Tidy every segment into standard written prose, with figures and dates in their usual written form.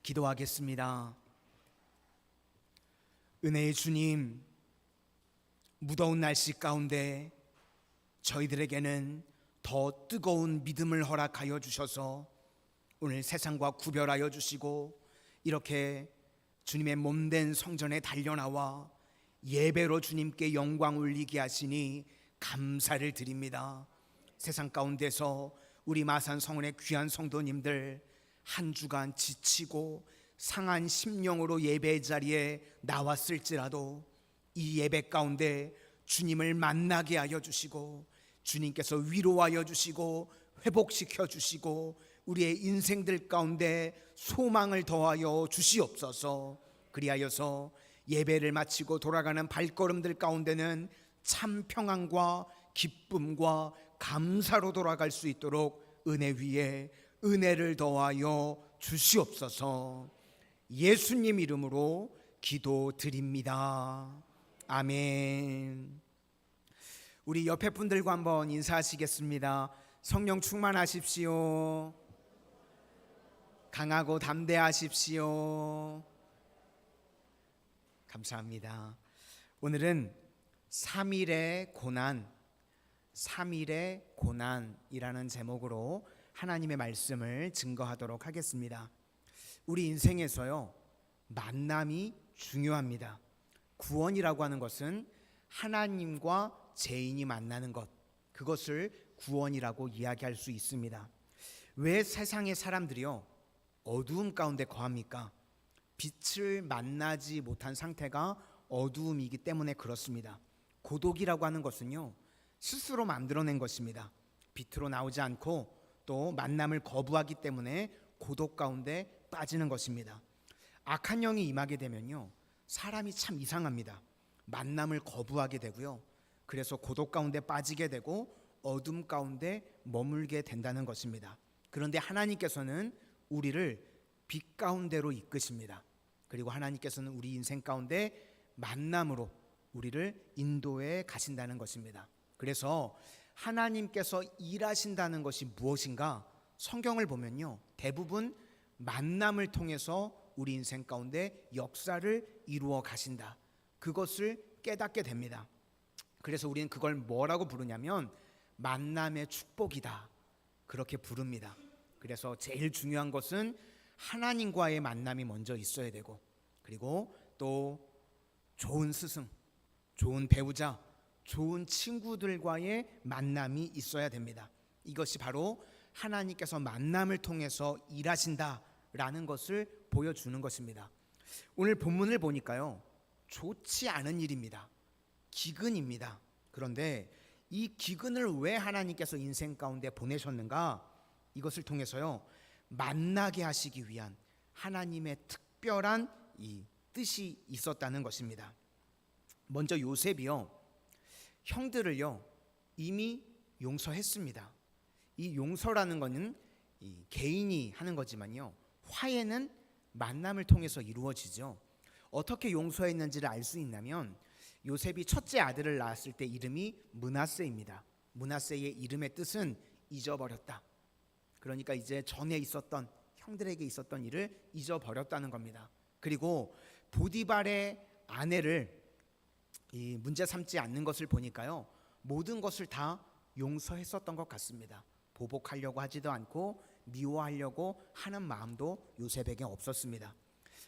기도하겠습니다. 은혜의 주님, 무더운 날씨 가운데 저희들에게는 더 뜨거운 믿음을 허락하여 주셔서 오늘 세상과 구별하여 주시고 이렇게 주님의 몸된 성전에 달려나와 예배로 주님께 영광 올리게 하시니 감사를 드립니다. 세상 가운데서 우리 마산 성원의 귀한 성도님들 한 주간 지치고 상한 심령으로 예배 자리에 나왔을지라도 이 예배 가운데 주님을 만나게 하여 주시고 주님께서 위로하여 주시고 회복시켜 주시고 우리의 인생들 가운데 소망을 더하여 주시옵소서. 그리하여서 예배를 마치고 돌아가는 발걸음들 가운데는 참 평안과 기쁨과 감사로 돌아갈 수 있도록 은혜 위에 은혜를 더하여 주시옵소서. 예수님 이름으로 기도드립니다. 아멘. 우리 옆에 분들과 한번 인사하시겠습니다. 성령 충만하십시오. 강하고 담대하십시오. 감사합니다. 오늘은 3일의 고난이라는 제목으로 하나님의 말씀을 증거하도록 하겠습니다. 우리 인생에서요, 만남이 중요합니다. 구원이라고 하는 것은 하나님과 죄인이 만나는 것, 그것을 구원이라고 이야기할 수 있습니다. 왜 세상의 사람들이요 어두움 가운데 거합니까? 빛을 만나지 못한 상태가 어두움이기 때문에 그렇습니다. 고독이라고 하는 것은요 스스로 만들어낸 것입니다. 빛으로 나오지 않고 또 만남을 거부하기 때문에 고독 가운데 빠지는 것입니다. 악한 영이 임하게 되면요 사람이 참 이상합니다. 만남을 거부하게 되고요, 그래서 고독 가운데 빠지게 되고 어둠 가운데 머물게 된다는 것입니다. 그런데 하나님께서는 우리를 빛 가운데로 이끄십니다. 그리고 하나님께서는 우리 인생 가운데 만남으로 우리를 인도해 가신다는 것입니다. 그래서 하나님께서 일하신다는 것이 무엇인가? 성경을 보면요 대부분 만남을 통해서 우리 인생 가운데 역사를 이루어 가신다, 그것을 깨닫게 됩니다. 그래서 우리는 그걸 뭐라고 부르냐면 만남의 축복이다, 그렇게 부릅니다. 그래서 제일 중요한 것은 하나님과의 만남이 먼저 있어야 되고, 그리고 또 좋은 스승, 좋은 배우자, 좋은 친구들과의 만남이 있어야 됩니다. 이것이 바로 하나님께서 만남을 통해서 일하신다라는 것을 보여주는 것입니다. 오늘 본문을 보니까요 좋지 않은 일입니다. 기근입니다. 그런데 이 기근을 왜 하나님께서 인생 가운데 보내셨는가? 이것을 통해서요 만나게 하시기 위한 하나님의 특별한 이 뜻이 있었다는 것입니다. 먼저 요셉이요 형들을요 이미 용서했습니다. 이 용서라는 것은 이 개인이 하는 거지만요 화해는 만남을 통해서 이루어지죠. 어떻게 용서했는지를 알 수 있냐면 요셉이 첫째 아들을 낳았을 때 이름이 므낫세입니다. 므낫세의 이름의 뜻은 잊어버렸다. 그러니까 이제 전에 있었던 형들에게 있었던 일을 잊어버렸다는 겁니다. 그리고 보디발의 아내를 이 문제 삼지 않는 것을 보니까요 모든 것을 다 용서했었던 것 같습니다. 보복하려고 하지도 않고 미워하려고 하는 마음도 요셉에게 없었습니다.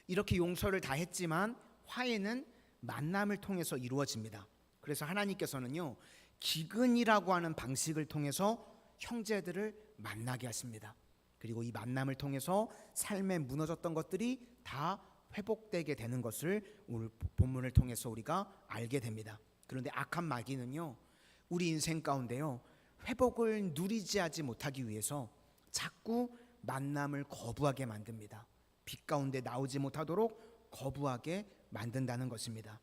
이렇게 용서를 다 했지만 화해는 만남을 통해서 이루어집니다. 그래서 하나님께서는요 기근이라고 하는 방식을 통해서 형제들을 만나게 하십니다. 그리고 이 만남을 통해서 삶에 무너졌던 것들이 다 회복되게 되는 것을 오늘 본문을 통해서 우리가 알게 됩니다. 그런데 악한 마귀는요 우리 인생 가운데요 회복을 누리지 하지 못하기 위해서 자꾸 만남을 거부하게 만듭니다. 빛 가운데 나오지 못하도록 거부하게 만든다는 것입니다.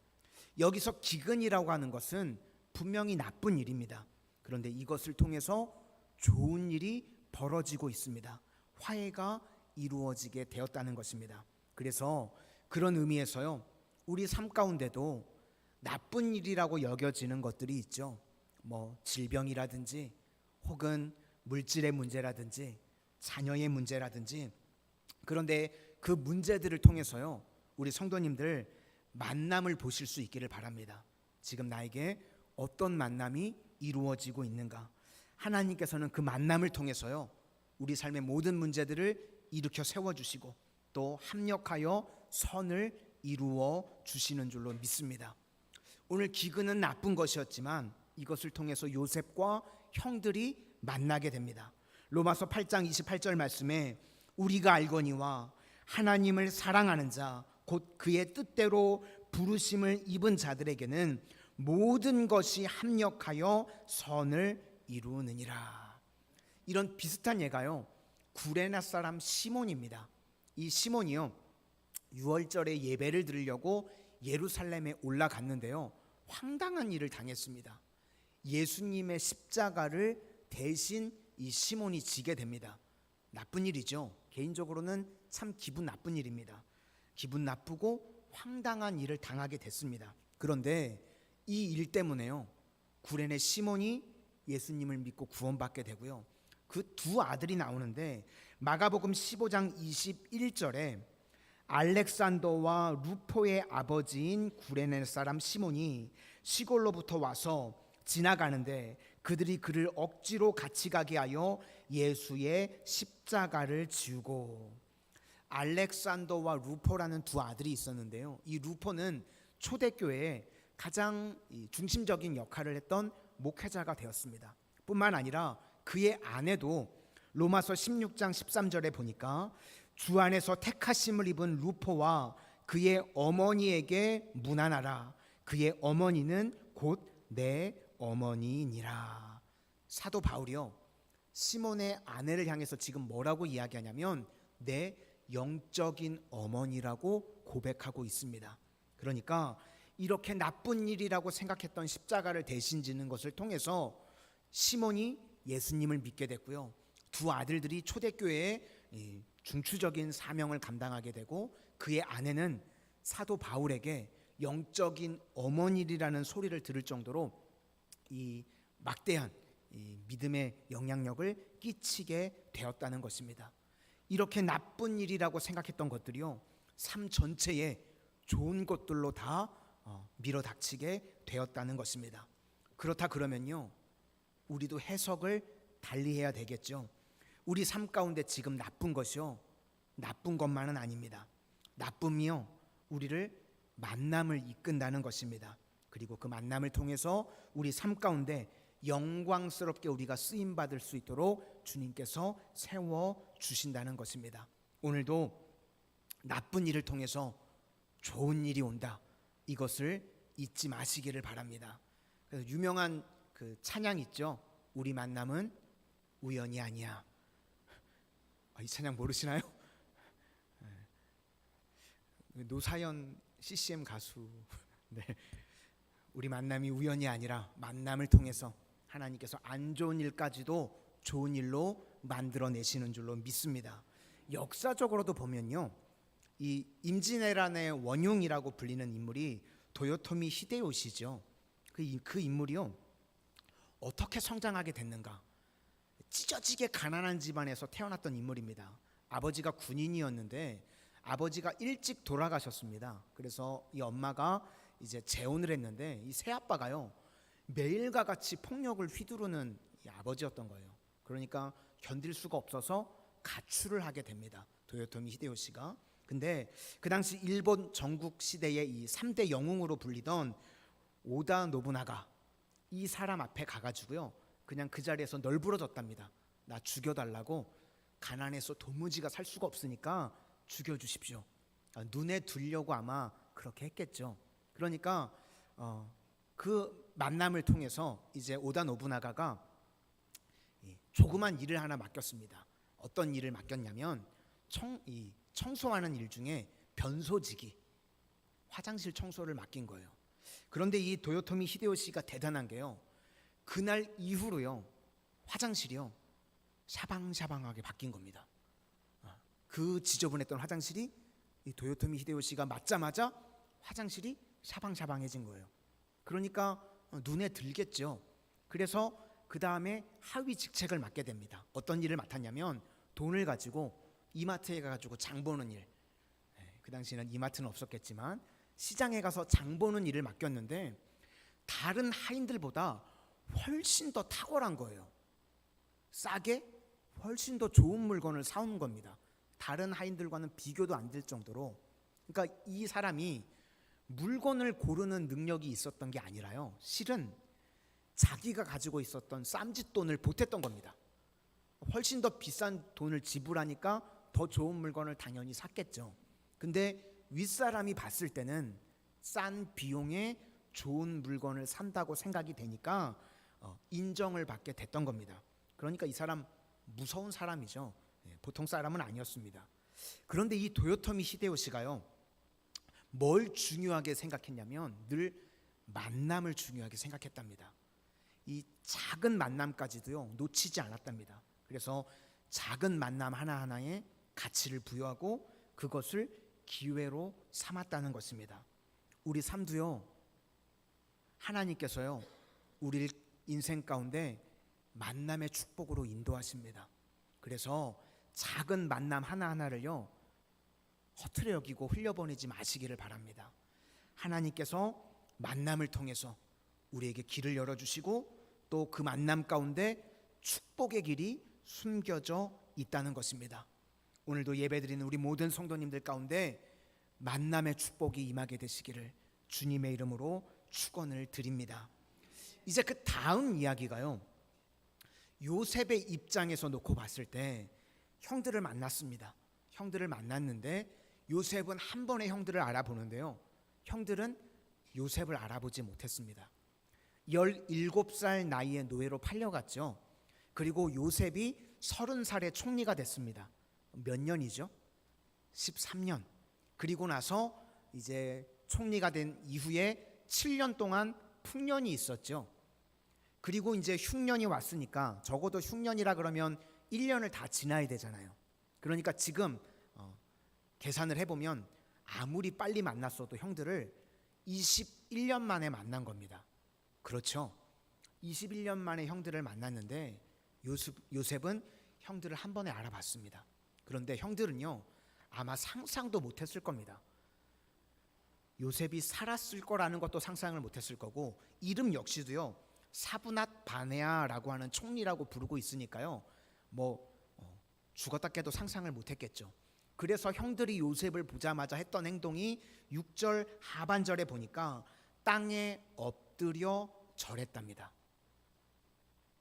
여기서 기근이라고 하는 것은 분명히 나쁜 일입니다. 그런데 이것을 통해서 좋은 일이 벌어지고 있습니다. 화해가 이루어지게 되었다는 것입니다. 그래서 그런 의미에서요 우리 삶 가운데도 나쁜 일이라고 여겨지는 것들이 있죠. 뭐 질병이라든지 혹은 물질의 문제라든지 자녀의 문제라든지. 그런데 그 문제들을 통해서요, 우리 성도님들 만남을 보실 수 있기를 바랍니다. 지금 나에게 어떤 만남이 이루어지고 있는가? 하나님께서는 그 만남을 통해서요, 우리 삶의 모든 문제들을 일으켜 세워주시고 또 합력하여 선을 이루어 주시는 줄로 믿습니다. 오늘 기근은 나쁜 것이었지만 이것을 통해서 요셉과 형들이 만나게 됩니다. 로마서 8장 28절 말씀에 우리가 알거니와 하나님을 사랑하는 자 곧 그의 뜻대로 부르심을 입은 자들에게는 모든 것이 합력하여 선을 이루느니라. 이런 비슷한 예가요, 구레네 사람 시몬입니다. 이 시몬이요, 유월절에 예배를 드리려고 예루살렘에 올라갔는데요, 황당한 일을 당했습니다. 예수님의 십자가를 대신 이 시몬이 지게 됩니다. 나쁜 일이죠. 개인적으로는 참 기분 나쁜 일입니다. 기분 나쁘고 황당한 일을 당하게 됐습니다. 그런데 이 일 때문에요, 구레네 시몬이 예수님을 믿고 구원받게 되고요, 그 두 아들이 나오는데 마가복음 15장 21절에 알렉산더와 루포의 아버지인 구레네 사람 시몬이 시골로부터 와서 지나가는데 그들이 그를 억지로 같이 가게 하여 예수의 십자가를 지우고. 알렉산더와 루포라는 두 아들이 있었는데요, 이 루포는 초대교회에 가장 중심적인 역할을 했던 목회자가 되었습니다. 뿐만 아니라 그의 아내도 로마서 16장 13절에 보니까 주 안에서 택하심을 입은 루포와 그의 어머니에게 문안하라. 그의 어머니는 곧 내 어머니니라. 사도 바울이요, 시몬의 아내를 향해서 지금 뭐라고 이야기하냐면 내 영적인 어머니라고 고백하고 있습니다. 그러니까 이렇게 나쁜 일이라고 생각했던 십자가를 대신 지는 것을 통해서 시몬이 예수님을 믿게 됐고요, 두 아들들이 초대교회의 중추적인 사명을 감당하게 되고 그의 아내는 사도 바울에게 영적인 어머니라는 소리를 들을 정도로 이 막대한 믿음의 영향력을 끼치게 되었다는 것입니다. 이렇게 나쁜 일이라고 생각했던 것들이요, 삶 전체에 좋은 것들로 다 밀어닥치게 되었다는 것입니다. 그렇다 그러면요, 우리도 해석을 달리해야 되겠죠. 우리 삶 가운데 지금 나쁜 것이요, 나쁜 것만은 아닙니다. 나쁨이요, 우리를 만남을 이끈다는 것입니다. 그리고 그 만남을 통해서 우리 삶 가운데 영광스럽게 우리가 쓰임받을 수 있도록 주님께서 세워주신다는 것입니다. 오늘도 나쁜 일을 통해서 좋은 일이 온다, 이것을 잊지 마시기를 바랍니다. 그래서 유명한 그 찬양 있죠. 우리 만남은 우연이 아니야. 이 찬양 모르시나요? 노사연 CCM 가수. 네. 우리 만남이 우연이 아니라 만남을 통해서 하나님께서 안 좋은 일까지도 좋은 일로 만들어내시는 줄로 믿습니다. 역사적으로도 보면요, 이 임진왜란의 원흉이라고 불리는 인물이 도요토미 히데요시죠. 그 인물이요, 어떻게 성장하게 됐는가? 찢어지게 가난한 집안에서 태어났던 인물입니다. 아버지가 군인이었는데 아버지가 일찍 돌아가셨습니다. 그래서 이 엄마가 이제 재혼을 했는데 이 새아빠가요, 매일과 같이 폭력을 휘두르는 이 아버지였던 거예요. 그러니까 견딜 수가 없어서 가출을 하게 됩니다, 도요토미 히데요시가. 근데 그 당시 일본 전국 시대의 이 3대 영웅으로 불리던 오다 노부나가, 이 사람 앞에 가가지고요, 그냥 그 자리에서 널브러졌답니다. 나 죽여달라고. 가난해서 도무지가 살 수가 없으니까 죽여주십시오. 눈에 두려고 아마 그렇게 했겠죠. 그러니까 그 만남을 통해서 이제 오다 노부나가가 조그만 일을 하나 맡겼습니다. 어떤 일을 맡겼냐면 청소하는 일 중에 변소지기, 화장실 청소를 맡긴 거예요. 그런데 이 도요토미 히데요시가 대단한 게요, 그날 이후로요, 화장실이요 샤방샤방하게 바뀐 겁니다. 그 지저분했던 화장실이 이 도요토미 히데요시가 맞자마자 화장실이 샤방샤방해진 거예요. 그러니까 눈에 들겠죠. 그래서 그 다음에 하위 직책을 맡게 됩니다. 어떤 일을 맡았냐면 돈을 가지고 이마트에 가가지고 장 보는 일, 그 당시에는 이마트는 없었겠지만 시장에 가서 장 보는 일을 맡겼는데 다른 하인들보다 훨씬 더 탁월한 거예요. 싸게 훨씬 더 좋은 물건을 사온 겁니다. 다른 하인들과는 비교도 안 될 정도로. 그러니까 이 사람이 물건을 고르는 능력이 있었던 게 아니라요, 실은 자기가 가지고 있었던 쌈짓돈을 보탰던 겁니다. 훨씬 더 비싼 돈을 지불하니까 더 좋은 물건을 당연히 샀겠죠. 근데 윗사람이 봤을 때는 싼 비용에 좋은 물건을 산다고 생각이 되니까 인정을 받게 됐던 겁니다. 그러니까 이 사람 무서운 사람이죠. 보통 사람은 아니었습니다. 그런데 이 도요토미 히데요시가요, 뭘 중요하게 생각했냐면 늘 만남을 중요하게 생각했답니다. 이 작은 만남까지도요 놓치지 않았답니다. 그래서 작은 만남 하나하나에 가치를 부여하고 그것을 기회로 삼았다는 것입니다. 우리 삶도요, 하나님께서요 우리 인생 가운데 만남의 축복으로 인도하십니다. 그래서 작은 만남 하나하나를요 허투루 여기고 흘려보내지 마시기를 바랍니다. 하나님께서 만남을 통해서 우리에게 길을 열어주시고 또 그 만남 가운데 축복의 길이 숨겨져 있다는 것입니다. 오늘도 예배드리는 우리 모든 성도님들 가운데 만남의 축복이 임하게 되시기를 주님의 이름으로 축원을 드립니다. 이제 그 다음 이야기가요, 요셉의 입장에서 놓고 봤을 때 형들을 만났습니다. 형들을 만났는데 요셉은 한 번에 형들을 알아보는데요, 형들은 요셉을 알아보지 못했습니다. 17살 나이에 노예로 팔려갔죠. 그리고 요셉이 30살에 총리가 됐습니다. 몇 년이죠? 13년. 그리고 나서 이제 총리가 된 이후에 7년 동안 풍년이 있었죠. 그리고 이제 흉년이 왔으니까 적어도 흉년이라 그러면 1년을 다 지나야 되잖아요. 그러니까 지금 계산을 해보면 아무리 빨리 만났어도 형들을 21년 만에 만난 겁니다. 그렇죠. 21년 만에 형들을 만났는데 요셉은 형들을 한 번에 알아봤습니다. 그런데 형들은요 아마 상상도 못했을 겁니다. 요셉이 살았을 거라는 것도 상상을 못했을 거고, 이름 역시도요 사브낫 바네아라고 하는 총리라고 부르고 있으니까요 죽었다 깨도 상상을 못했겠죠. 그래서 형들이 요셉을 보자마자 했던 행동이 6절 하반절에 보니까 땅에 엎드려 절했답니다.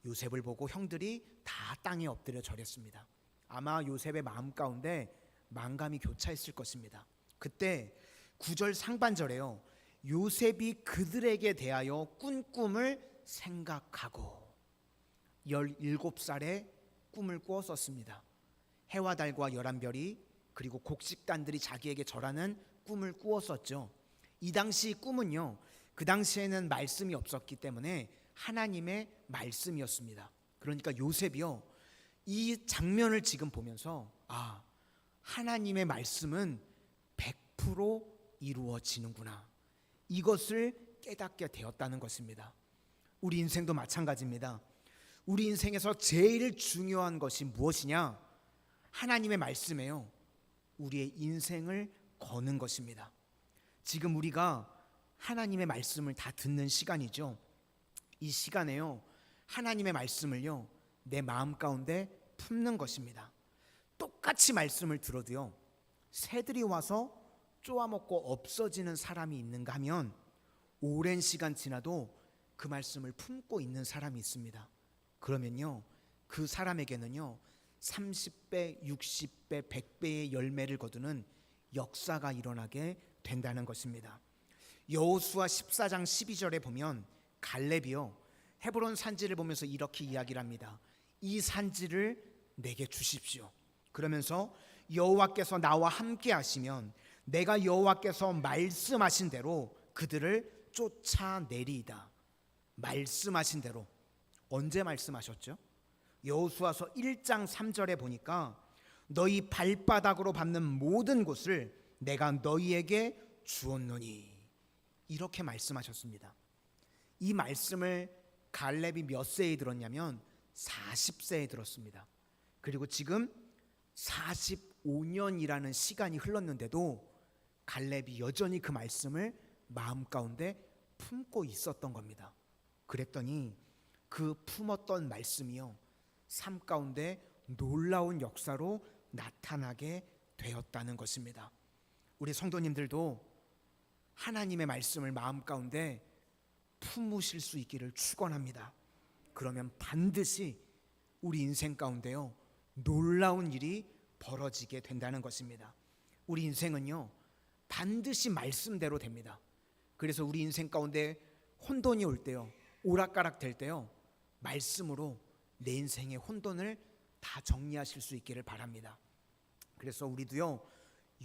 요셉을 보고 형들이 다 땅에 엎드려 절했습니다. 아마 요셉의 마음 가운데 만감이 교차했을 것입니다. 그때 9절 상반절에요, 요셉이 그들에게 대하여 꾼 꿈을 생각하고 17살에 꿈을 꾸었었습니다. 해와 달과 11별이 그리고 곡식단들이 자기에게 절하는 꿈을 꾸었었죠. 이 당시 꿈은요, 그 당시에는 말씀이 없었기 때문에 하나님의 말씀이었습니다. 그러니까 요셉이요 이 장면을 지금 보면서 하나님의 말씀은 100% 이루어지는구나, 이것을 깨닫게 되었다는 것입니다. 우리 인생도 마찬가지입니다. 우리 인생에서 제일 중요한 것이 무엇이냐? 하나님의 말씀이에요. 우리의 인생을 거는 것입니다. 지금 우리가 하나님의 말씀을 다 듣는 시간이죠. 이 시간에요 하나님의 말씀을요 내 마음 가운데 품는 것입니다. 똑같이 말씀을 들어도요 새들이 와서 쪼아먹고 없어지는 사람이 있는가 하면 오랜 시간 지나도 그 말씀을 품고 있는 사람이 있습니다. 그러면요 그 사람에게는요 30배, 60배, 100배의 열매를 거두는 역사가 일어나게 된다는 것입니다. 여호수아 14장 12절에 보면 갈렙이요 헤브론 산지를 보면서 이렇게 이야기를 합니다. 이 산지를 내게 주십시오. 그러면서 여호와께서 나와 함께 하시면 내가 여호와께서 말씀하신 대로 그들을 쫓아내리이다. 말씀하신 대로. 언제 말씀하셨죠? 여호수아서 1장 3절에 보니까 너희 발바닥으로 밟는 모든 곳을 내가 너희에게 주었노니, 이렇게 말씀하셨습니다. 이 말씀을 갈렙이 몇 세에 들었냐면 40세에 들었습니다. 그리고 지금 45년이라는 시간이 흘렀는데도 갈렙이 여전히 그 말씀을 마음 가운데 품고 있었던 겁니다. 그랬더니 그 품었던 말씀이요, 삶 가운데 놀라운 역사로 나타나게 되었다는 것입니다. 우리 성도님들도 하나님의 말씀을 마음 가운데 품으실 수 있기를 축원합니다. 그러면 반드시 우리 인생 가운데요, 놀라운 일이 벌어지게 된다는 것입니다. 우리 인생은요, 반드시 말씀대로 됩니다. 그래서 우리 인생 가운데 혼돈이 올 때요, 오락가락 될 때요, 말씀으로 내 인생의 혼돈을 다 정리하실 수 있기를 바랍니다. 그래서 우리도요,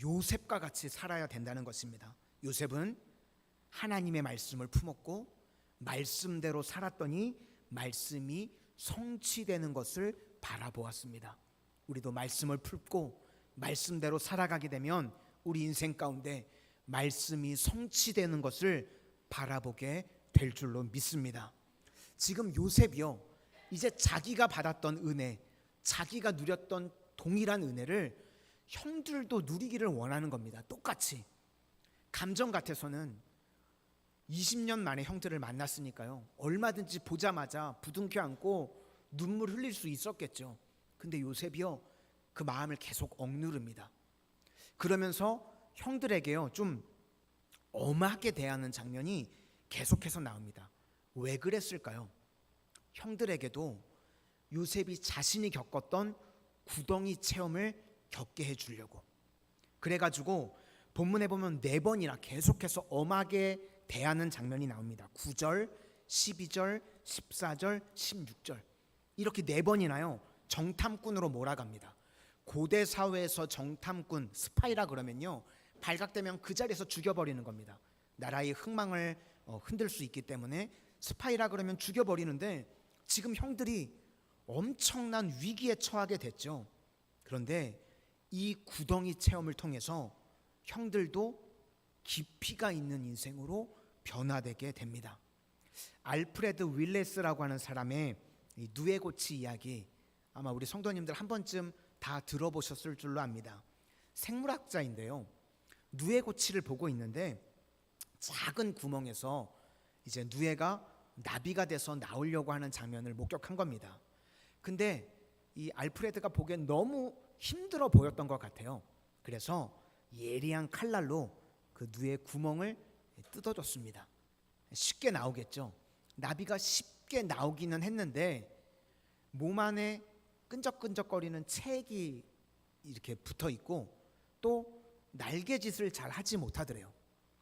요셉과 같이 살아야 된다는 것입니다. 요셉은 하나님의 말씀을 품었고 말씀대로 살았더니 말씀이 성취되는 것을 바라보았습니다. 우리도 말씀을 품고 말씀대로 살아가게 되면 우리 인생 가운데 말씀이 성취되는 것을 바라보게 될 줄로 믿습니다. 지금 요셉이요, 이제 자기가 받았던 은혜, 자기가 누렸던 동일한 은혜를 형들도 누리기를 원하는 겁니다. 똑같이. 감정 같아서는 20년 만에 형들을 만났으니까요, 얼마든지 보자마자 부둥켜 안고 눈물 흘릴 수 있었겠죠. 근데 요셉이요, 그 마음을 계속 억누릅니다. 그러면서 형들에게요, 좀 엄하게 대하는 장면이 계속해서 나옵니다. 왜 그랬을까요? 형들에게도 요셉이 자신이 겪었던 구덩이 체험을 겪게 해주려고. 그래가지고 본문에 보면 4번이나 계속해서 엄하게 대하는 장면이 나옵니다. 9절, 12절, 14절, 16절 이렇게 4번이나요 정탐꾼으로 몰아갑니다. 고대 사회에서 정탐꾼, 스파이라 그러면요, 발각되면 그 자리에서 죽여버리는 겁니다. 나라의 흥망을 흔들 수 있기 때문에 스파이라 그러면 죽여버리는데, 지금 형들이 엄청난 위기에 처하게 됐죠. 그런데 이 구덩이 체험을 통해서 형들도 깊이가 있는 인생으로 변화되게 됩니다. 알프레드 윌레스라고 하는 사람의 이 누에고치 이야기, 아마 우리 성도님들 한 번쯤 다 들어보셨을 줄로 압니다. 생물학자인데요, 누에고치를 보고 있는데 작은 구멍에서 이제 누에가 나비가 돼서 나오려고 하는 장면을 목격한 겁니다. 근데 이 알프레드가 보기엔 너무 힘들어 보였던 것 같아요. 그래서 예리한 칼날로 그 누의 구멍을 뜯어줬습니다. 쉽게 나오겠죠. 나비가 쉽게 나오기는 했는데 몸 안에 끈적끈적거리는 체액이 이렇게 붙어 있고 또 날개짓을 잘 하지 못하더래요.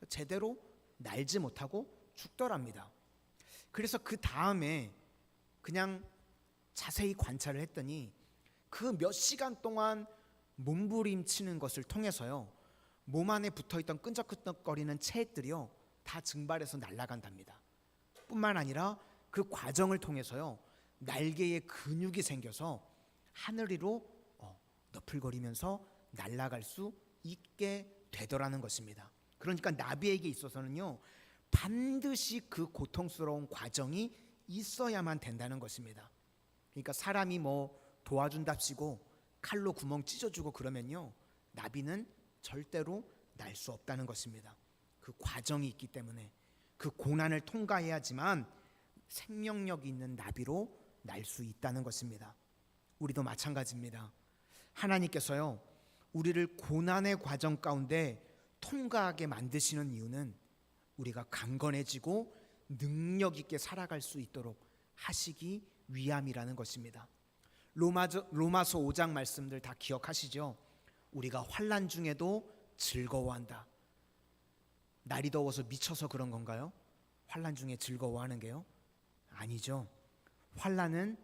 제대로 날지 못하고 죽더랍니다. 그래서 그 다음에 그냥 자세히 관찰을 했더니 그 몇 시간 동안 몸부림치는 것을 통해서요, 몸 안에 붙어있던 끈적끈적거리는 체액들이요 다 증발해서 날아간답니다. 뿐만 아니라 그 과정을 통해서요, 날개에 근육이 생겨서 하늘 위로 너풀거리면서 날아갈 수 있게 되더라는 것입니다. 그러니까 나비에게 있어서는요, 반드시 그 고통스러운 과정이 있어야만 된다는 것입니다. 그러니까 사람이 뭐 도와준답시고 칼로 구멍 찢어주고 그러면요, 나비는 절대로 날 수 없다는 것입니다. 그 과정이 있기 때문에 그 고난을 통과해야지만 생명력 있는 나비로 날 수 있다는 것입니다. 우리도 마찬가지입니다. 하나님께서요, 우리를 고난의 과정 가운데 통과하게 만드시는 이유는 우리가 강건해지고 능력 있게 살아갈 수 있도록 하시기 위함이라는 것입니다. 로마서 5장 말씀들 다 기억하시죠? 우리가 환난 중에도 즐거워한다. 날이 더워서 미쳐서 그런 건가요? 환난 중에 즐거워하는 게요? 아니죠. 환난은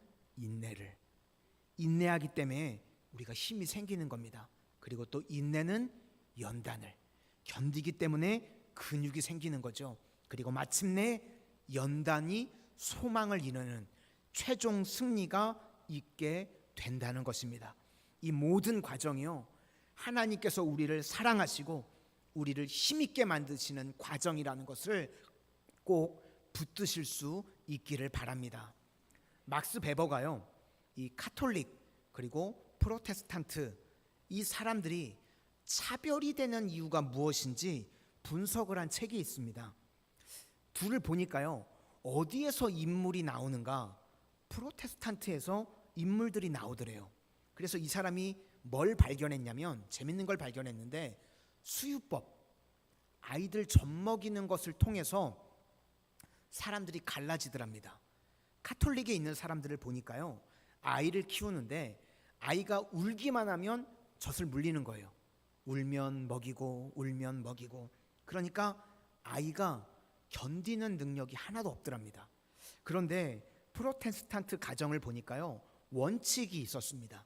인내하기 때문에 우리가 힘이 생기는 겁니다. 그리고 또 인내는 연단을 견디기 때문에 근육이 생기는 거죠. 그리고 마침내 연단이 소망을 이루는 최종 승리가 있게 된다는 것입니다. 이 모든 과정이요, 하나님께서 우리를 사랑하시고 우리를 힘있게 만드시는 과정이라는 것을 꼭 붙드실 수 있기를 바랍니다. 막스 베버가요, 이 카톨릭 그리고 프로테스탄트 이 사람들이 차별이 되는 이유가 무엇인지 분석을 한 책이 있습니다. 둘을 보니까요, 어디에서 인물이 나오는가? 프로테스탄트에서 인물들이 나오더래요. 그래서 이 사람이 뭘 발견했냐면, 재밌는 걸 발견했는데, 수유법, 아이들 젖먹이는 것을 통해서 사람들이 갈라지더랍니다. 카톨릭에 있는 사람들을 보니까요, 아이를 키우는데 아이가 울기만 하면 젖을 물리는 거예요. 울면 먹이고 울면 먹이고. 그러니까 아이가 견디는 능력이 하나도 없더랍니다. 그런데 프로테스탄트 가정을 보니까요, 원칙이 있었습니다.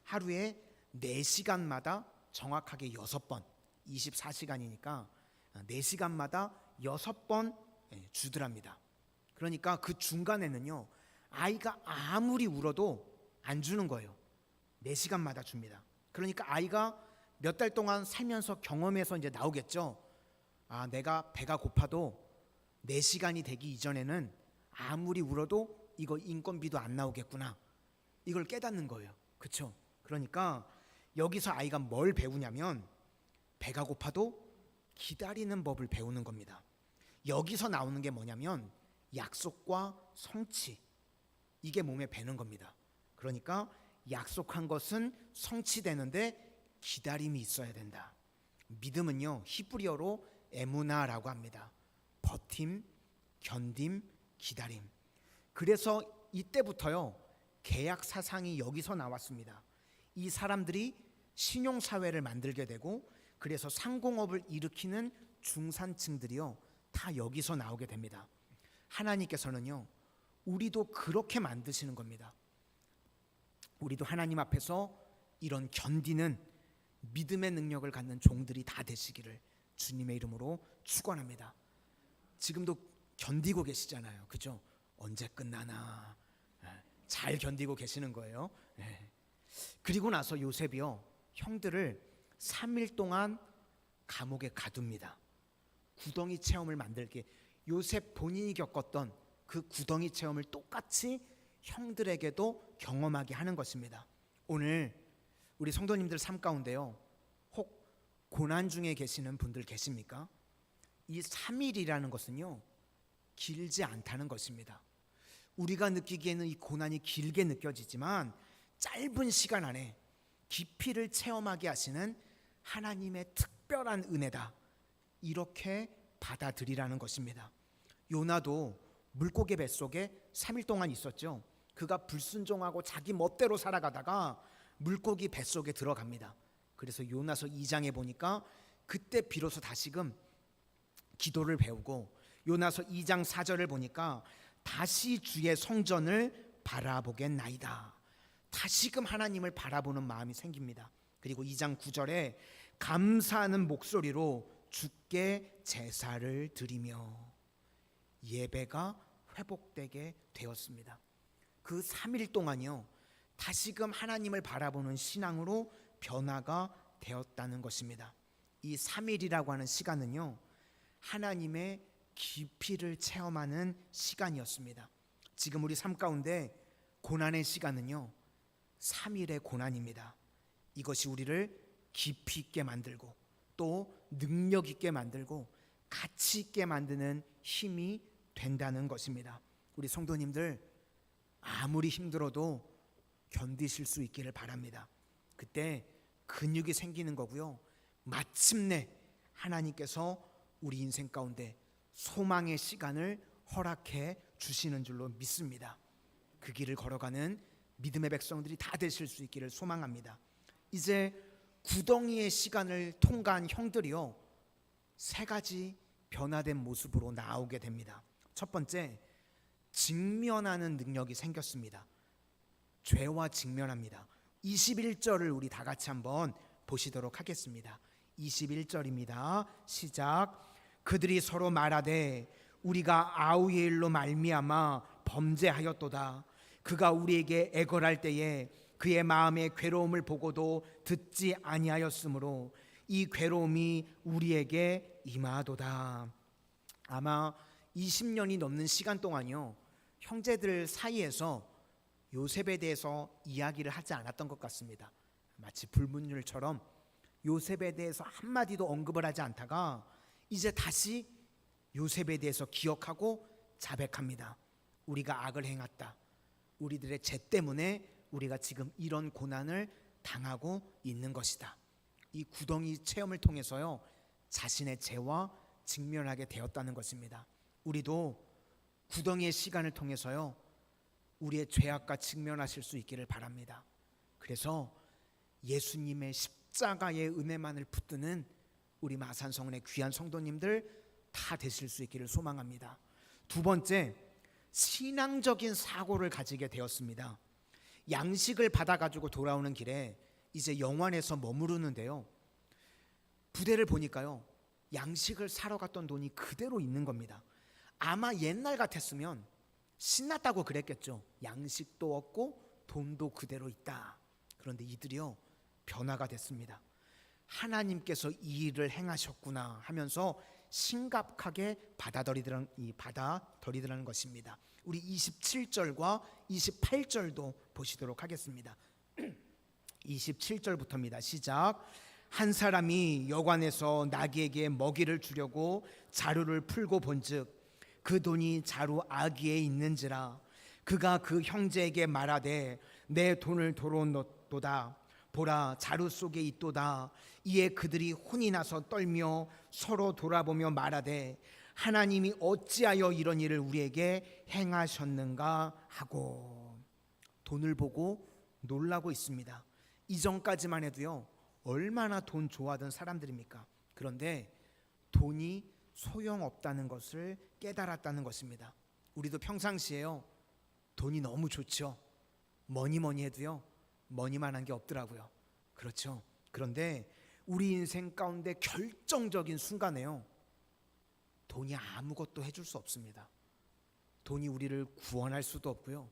하루에 4시간마다 정확하게 6번, 24시간이니까 4시간마다 6번 주더랍니다. 그러니까 그 중간에는요, 아이가 아무리 울어도 안 주는 거예요. 4시간마다 줍니다. 그러니까 아이가 몇 달 동안 살면서 경험해서 이제 나오겠죠. 아, 내가 배가 고파도 4시간이 되기 이전에는 아무리 울어도 이거 인건비도 안 나오겠구나, 이걸 깨닫는 거예요. 그렇죠? 그러니까 여기서 아이가 뭘 배우냐면, 배가 고파도 기다리는 법을 배우는 겁니다. 여기서 나오는 게 뭐냐면 약속과 성취, 이게 몸에 배는 겁니다. 그러니까 약속한 것은 성취되는데 기다림이 있어야 된다. 믿음은요, 히브리어로 에무나라고 합니다. 버팀, 견딤, 기다림. 그래서 이때부터요, 계약 사상이 여기서 나왔습니다. 이 사람들이 신용사회를 만들게 되고, 그래서 상공업을 일으키는 중산층들이요, 다 여기서 나오게 됩니다. 하나님께서는요, 우리도 그렇게 만드시는 겁니다. 우리도 하나님 앞에서 이런 견디는 믿음의 능력을 갖는 종들이 다 되시기를 주님의 이름으로 축원합니다. 지금도 견디고 계시잖아요. 그죠? 언제 끝나나 잘 견디고 계시는 거예요. 그리고 나서 요셉이요, 형들을 3일 동안 감옥에 가둡니다. 구덩이 체험을 만들게. 요셉 본인이 겪었던 그 구덩이 체험을 똑같이 형들에게도 경험하게 하는 것입니다. 오늘 우리 성도님들 삶 가운데요, 혹 고난 중에 계시는 분들 계십니까? 이 3일이라는 것은요, 길지 않다는 것입니다. 우리가 느끼기에는 이 고난이 길게 느껴지지만 짧은 시간 안에 깊이를 체험하게 하시는 하나님의 특별한 은혜다, 이렇게 받아들이라는 것입니다. 요나도 물고기 뱃속에 3일 동안 있었죠. 그가 불순종하고 자기 멋대로 살아가다가 물고기 뱃속에 들어갑니다. 그래서 요나서 2장에 보니까 그때 비로소 다시금 기도를 배우고, 요나서 2장 4절을 보니까 다시 주의 성전을 바라보겠나이다, 다시금 하나님을 바라보는 마음이 생깁니다. 그리고 2장 9절에 감사하는 목소리로 주께 제사를 드리며 예배가 회복되게 되었습니다. 그 3일 동안요, 다시금 하나님을 바라보는 신앙으로 변화가 되었다는 것입니다. 이 3일이라고 하는 시간은요, 하나님의 깊이를 체험하는 시간이었습니다. 지금 우리 삶 가운데 고난의 시간은요, 3일의 고난입니다. 이것이 우리를 깊이 있게 만들고 또 능력 있게 만들고 가치 있게 만드는 힘이 된다는 것입니다. 우리 성도님들, 아무리 힘들어도 견디실 수 있기를 바랍니다. 그때 근육이 생기는 거고요, 마침내 하나님께서 우리 인생 가운데 소망의 시간을 허락해 주시는 줄로 믿습니다. 그 길을 걸어가는 믿음의 백성들이 다 되실 수 있기를 소망합니다. 이제 구덩이의 시간을 통과한 형들이요, 3가지 변화된 모습으로 나오게 됩니다. 첫 번째, 직면하는 능력이 생겼습니다. 죄와 직면합니다. 21절을 우리 다 같이 한번 보시도록 하겠습니다. 21절입니다. 시작. 그들이 서로 말하되 우리가 아우의 일로 말미암아 범죄하였도다. 그가 우리에게 애걸할 때에 그의 마음의 괴로움을 보고도 듣지 아니하였으므로 이 괴로움이 우리에게 임하도다. 아마 20년이 넘는 시간 동안요, 형제들 사이에서 요셉에 대해서 이야기를 하지 않았던 것 같습니다. 마치 불문율처럼 요셉에 대해서 한마디도 언급을 하지 않다가 이제 다시 요셉에 대해서 기억하고 자백합니다. 우리가 악을 행했다. 우리들의 죄 때문에 우리가 지금 이런 고난을 당하고 있는 것이다. 이 구덩이 체험을 통해서요, 자신의 죄와 직면하게 되었다는 것입니다. 우리도 구덩이의 시간을 통해서요, 우리의 죄악과 직면하실 수 있기를 바랍니다. 그래서 예수님의 십자가의 은혜만을 붙드는 우리 마산성원의 귀한 성도님들 다 되실 수 있기를 소망합니다. 두 번째, 신앙적인 사고를 가지게 되었습니다. 양식을 받아가지고 돌아오는 길에 이제 영환에서 머무르는데요, 부대를 보니까요, 양식을 사러 갔던 돈이 그대로 있는 겁니다. 아마 옛날 같았으면 신났다고 그랬겠죠. 양식도 없고 돈도 그대로 있다. 그런데 이들이요, 변화가 됐습니다. 하나님께서 이 일을 행하셨구나 하면서 심각하게 받아들이더라는 것입니다. 우리 27절과 28절도 보시도록 하겠습니다. 27절부터입니다. 시작. 한 사람이 여관에서 나귀에게 먹이를 주려고 자루를 풀고 본즉 그 돈이 자루 아귀에 있는지라. 그가 그 형제에게 말하되 내 돈을 도로 놓도다. 보라, 자루 속에 있도다. 이에 그들이 혼이 나서 떨며 서로 돌아보며 말하되 하나님이 어찌하여 이런 일을 우리에게 행하셨는가 하고 돈을 보고 놀라고 있습니다. 이전까지만 해도요, 얼마나 돈 좋아하던 사람들입니까? 그런데 돈이 소용없다는 것을 깨달았다는 것입니다. 우리도 평상시에요, 돈이 너무 좋죠. 뭐니 해도요, 뭐니만한 게 없더라고요. 그렇죠. 그런데 우리 인생 가운데 결정적인 순간에요, 돈이 아무것도 해줄 수 없습니다. 돈이 우리를 구원할 수도 없고요,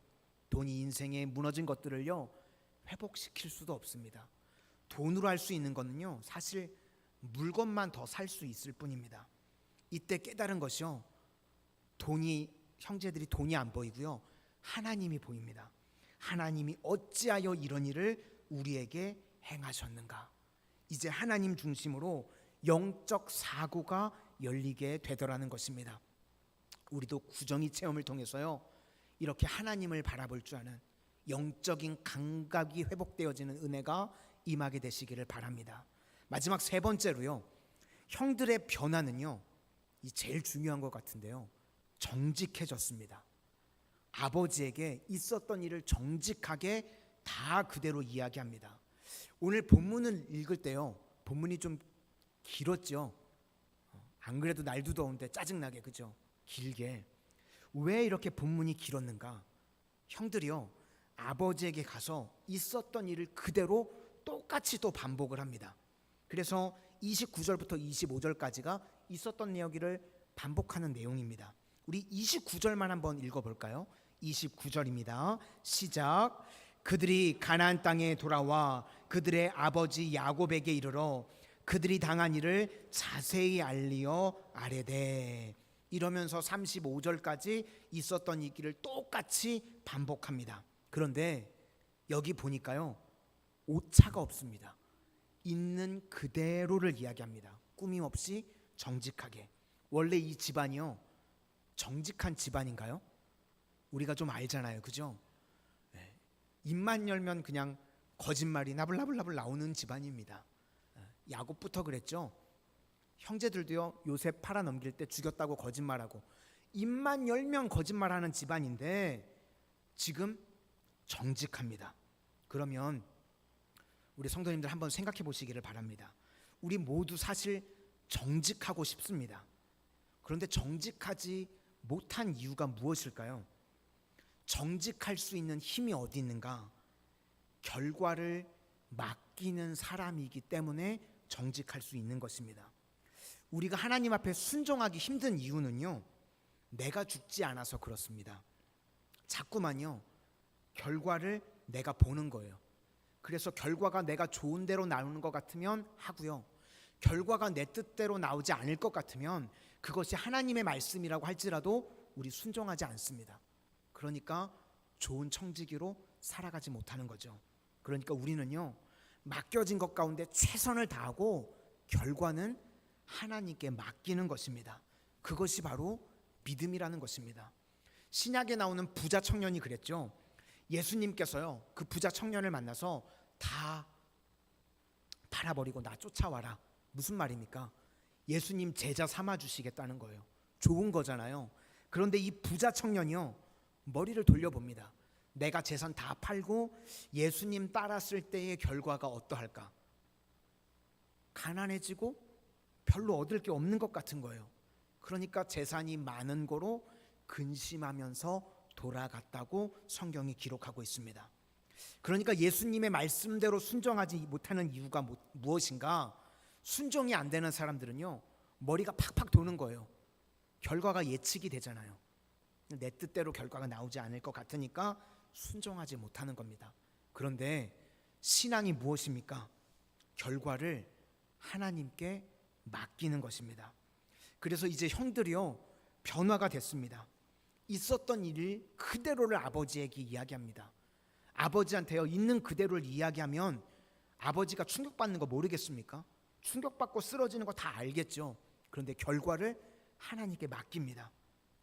돈이 인생에 무너진 것들을요 회복시킬 수도 없습니다. 돈으로 할 수 있는 것은요, 사실 물건만 더 살 수 있을 뿐입니다. 이때 깨달은 것이요, 형제들이 돈이 안 보이고요, 하나님이 보입니다. 하나님이 어찌하여 이런 일을 우리에게 행하셨는가. 이제 하나님 중심으로 영적 사고가 열리게 되더라는 것입니다. 우리도 구정이 체험을 통해서요, 이렇게 하나님을 바라볼 줄 아는 영적인 감각이 회복되어지는 은혜가 임하게 되시기를 바랍니다. 마지막 세 번째로요, 형들의 변화는요, 이 제일 중요한 것 같은데요, 정직해졌습니다. 아버지에게 있었던 일을 정직하게 다 그대로 이야기합니다. 오늘 본문을 읽을 때요, 본문이 좀 길었죠. 안 그래도 날도 더운데 짜증나게, 그죠? 길게. 왜 이렇게 본문이 길었는가? 형들이요, 아버지에게 가서 있었던 일을 그대로 똑같이 또 반복을 합니다. 그래서 29절부터 25절까지가 있었던 이야기를 반복하는 내용입니다. 우리 29절만 한번 읽어볼까요? 29절입니다. 시작. 그들이 가나안 땅에 돌아와 그들의 아버지 야곱에게 이르러 그들이 당한 일을 자세히 알리어 아뢰되. 이러면서 35절까지 있었던 얘기를 똑같이 반복합니다. 그런데 여기 보니까요, 오차가 없습니다. 있는 그대로를 이야기합니다. 꾸밈없이 정직하게. 원래 이 집안이요, 정직한 집안인가요? 우리가 좀 알잖아요, 그죠? 네. 입만 열면 그냥 거짓말이 나불나불 나오는 집안입니다. 야곱부터 그랬죠. 형제들도요, 요셉 팔아넘길 때 죽였다고 거짓말하고 입만 열면 거짓말하는 집안인데 지금 정직합니다. 그러면 우리 성도님들 한번 생각해 보시기를 바랍니다. 우리 모두 사실 정직하고 싶습니다. 그런데 정직하지 못한 이유가 무엇일까요? 정직할 수 있는 힘이 어디 있는가? 결과를 맡기는 사람이기 때문에 정직할 수 있는 것입니다. 우리가 하나님 앞에 순종하기 힘든 이유는요, 내가 죽지 않아서 그렇습니다. 자꾸만요, 결과를 내가 보는 거예요. 그래서 결과가 내가 좋은 대로 나오는 것 같으면 하고요, 결과가 내 뜻대로 나오지 않을 것 같으면 그것이 하나님의 말씀이라고 할지라도 우리 순종하지 않습니다. 그러니까 좋은 청지기로 살아가지 못하는 거죠. 그러니까 우리는요, 맡겨진 것 가운데 최선을 다하고 결과는 하나님께 맡기는 것입니다. 그것이 바로 믿음이라는 것입니다. 신약에 나오는 부자 청년이 그랬죠. 예수님께서요, 그 부자 청년을 만나서 다 팔아버리고 나 쫓아와라. 무슨 말입니까? 예수님 제자 삼아 주시겠다는 거예요. 좋은 거잖아요. 그런데 이 부자 청년이요, 머리를 돌려봅니다. 내가 재산 다 팔고 예수님 따랐을 때의 결과가 어떠할까? 가난해지고 별로 얻을 게 없는 것 같은 거예요. 그러니까 재산이 많은 거로 근심하면서 돌아갔다고 성경이 기록하고 있습니다. 그러니까 예수님의 말씀대로 순종하지 못하는 이유가 무엇인가? 순종이 안 되는 사람들은요, 머리가 팍팍 도는 거예요. 결과가 예측이 되잖아요. 내 뜻대로 결과가 나오지 않을 것 같으니까 순종하지 못하는 겁니다. 그런데 신앙이 무엇입니까? 결과를 하나님께 맡기는 것입니다. 그래서 이제 형들이요, 변화가 됐습니다. 있었던 일을 그대로를 아버지에게 이야기합니다. 아버지한테요, 있는 그대로를 이야기하면 아버지가 충격받는 거 모르겠습니까? 충격받고 쓰러지는 거 다 알겠죠. 그런데 결과를 하나님께 맡깁니다.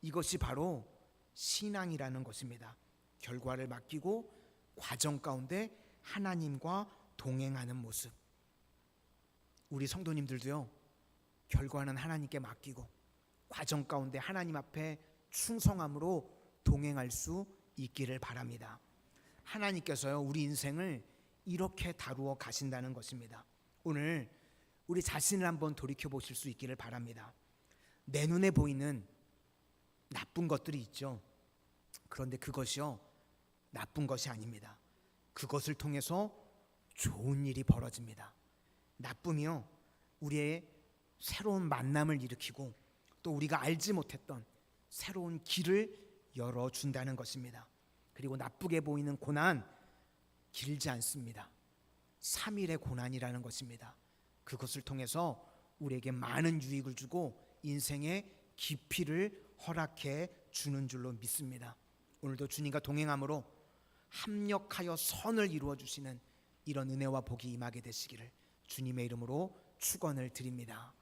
이것이 바로 신앙이라는 것입니다. 결과를 맡기고 과정 가운데 하나님과 동행하는 모습. 우리 성도님들도요, 결과는 하나님께 맡기고 과정 가운데 하나님 앞에 충성함으로 동행할 수 있기를 바랍니다. 하나님께서요, 우리 인생을 이렇게 다루어 가신다는 것입니다. 오늘 우리 자신을 한번 돌이켜 보실 수 있기를 바랍니다. 내 눈에 보이는 나쁜 것들이 있죠. 그런데 그것이요, 나쁜 것이 아닙니다. 그것을 통해서 좋은 일이 벌어집니다. 나쁨이요, 우리의 새로운 만남을 일으키고 또 우리가 알지 못했던 새로운 길을 열어준다는 것입니다. 그리고 나쁘게 보이는 고난, 길지 않습니다. 3일의 고난이라는 것입니다. 그것을 통해서 우리에게 많은 유익을 주고 인생의 깊이를 허락해 주는 줄로 믿습니다. 오늘도 주님과 동행함으로 합력하여 선을 이루어 주시는 이런 은혜와 복이 임하게 되시기를 주님의 이름으로 축원을 드립니다.